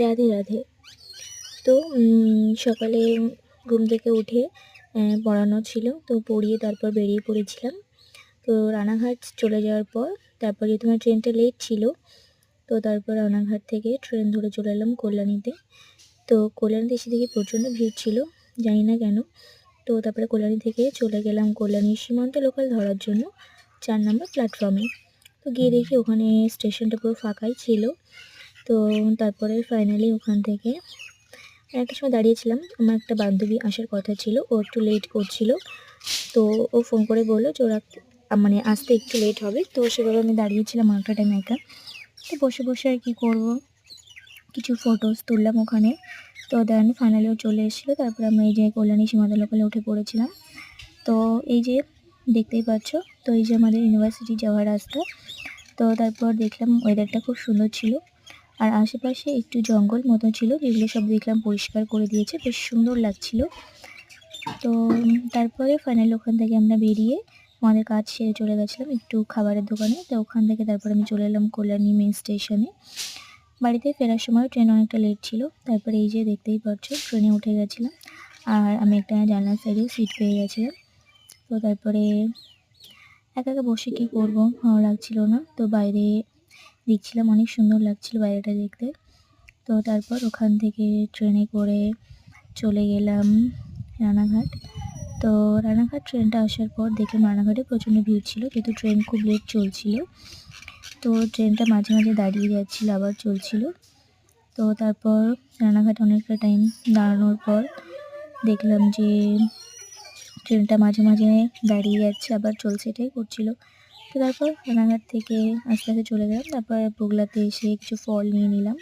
রাধে রাধে। তো সকালে ঘুম থেকে উঠে পড়ানো ছিল, তো পড়িয়ে তারপর বেরিয়ে পড়েছিলাম। তো রানাঘাট চলে যাওয়ার পর তারপর যেহেতু আমার ট্রেনটা লেট ছিল, তো তারপর রানাঘাট থেকে ট্রেন ধরে চলে এলাম কল্যাণীতে। তো কল্যাণীতে এসে দেখি প্রচণ্ড ভিড় ছিল, জানি না কেন। তো তারপরে কল্যাণী থেকে চলে গেলাম কল্যাণী সীমান্ত লোকাল ধরার জন্য ৪ নম্বর প্ল্যাটফর্মে। তো গিয়ে দেখি ওখানে স্টেশনটা পুরো ফাঁকাই ছিল। তো তারপরে ফাইনালি ওখান থেকে একটা সময় দাঁড়িয়েছিলাম। আমার একটা বান্ধবী আসার কথা ছিল, ও একটু লেট করছিল। তো ও ফোন করে বলল যে ওরা মানে আসতে একটু লেট হবে। তো সেভাবে আমি দাঁড়িয়েছিলাম অনেকটা টাইম একা। তো বসে বসে আর কি করব, কিছু ফটোস তুললাম ওখানে। তো দেন ফাইনালি ও চলে এসেছিলো। তারপরে আমরা এই যে কল্যাণী সীমান্ত লোকালে উঠে পড়েছিলাম। তো এই যে দেখতেই পাচ্ছ, তো এই যে আমাদের ইউনিভার্সিটি যাওয়ার রাস্তা। তো তারপর দেখলাম ওয়েদারটা খুব সুন্দর ছিল, আর আশেপাশে একটু জঙ্গল মতো ছিল, যেগুলো সব দেখলাম পরিষ্কার করে দিয়েছে, বেশ সুন্দর লাগছিল। তো তারপরে ফাইনালি ওখান থেকে আমরা বেরিয়ে আমাদের কাজ সেরে চলে গেছিলাম একটু খাবারের দোকানে। তো ওখান থেকে তারপর আমি চলে এলাম কল্যাণী মেন স্টেশনে। বাড়িতে ফেরার সময় ট্রেন অনেকটা লেট ছিল। তারপরে এই যে দেখতেই পাচ্ছ ট্রেনে উঠে গেছিলাম, আর আমি একটা জানলার সাইডে সিট পেয়ে গেছিলাম। তো তারপরে একা একা বসে কী করবো, ভালো লাগছিল না। তো বাইরে দেখছিলাম, অনেক সুন্দর লাগছিল বাইরেটা দেখতে। তো তারপর ওখান থেকে ট্রেনে করে চলে গেলাম রানাঘাট। তো রানাঘাট ট্রেনটা আসার পর দেখলাম রানাঘাটে প্রচণ্ড ভিড় ছিল, যেহেতু ট্রেন খুব লেট চলছিল। তো ট্রেনটা মাঝে মাঝে দাঁড়িয়ে যাচ্ছিলো, আবার চলছিল। তো তারপর রানাঘাটে অনেকটা টাইম দাঁড়ানোর পর দেখলাম যে ট্রেনটা মাঝে মাঝে দাঁড়িয়ে যাচ্ছে, আবার চলছে, এটাই করছিল। তো তারপর রানাঘাট থেকে আস্তে আস্তে চলে গেলাম। তারপর বগুড়াতে এসে কিছু ফল নিয়ে নিলাম।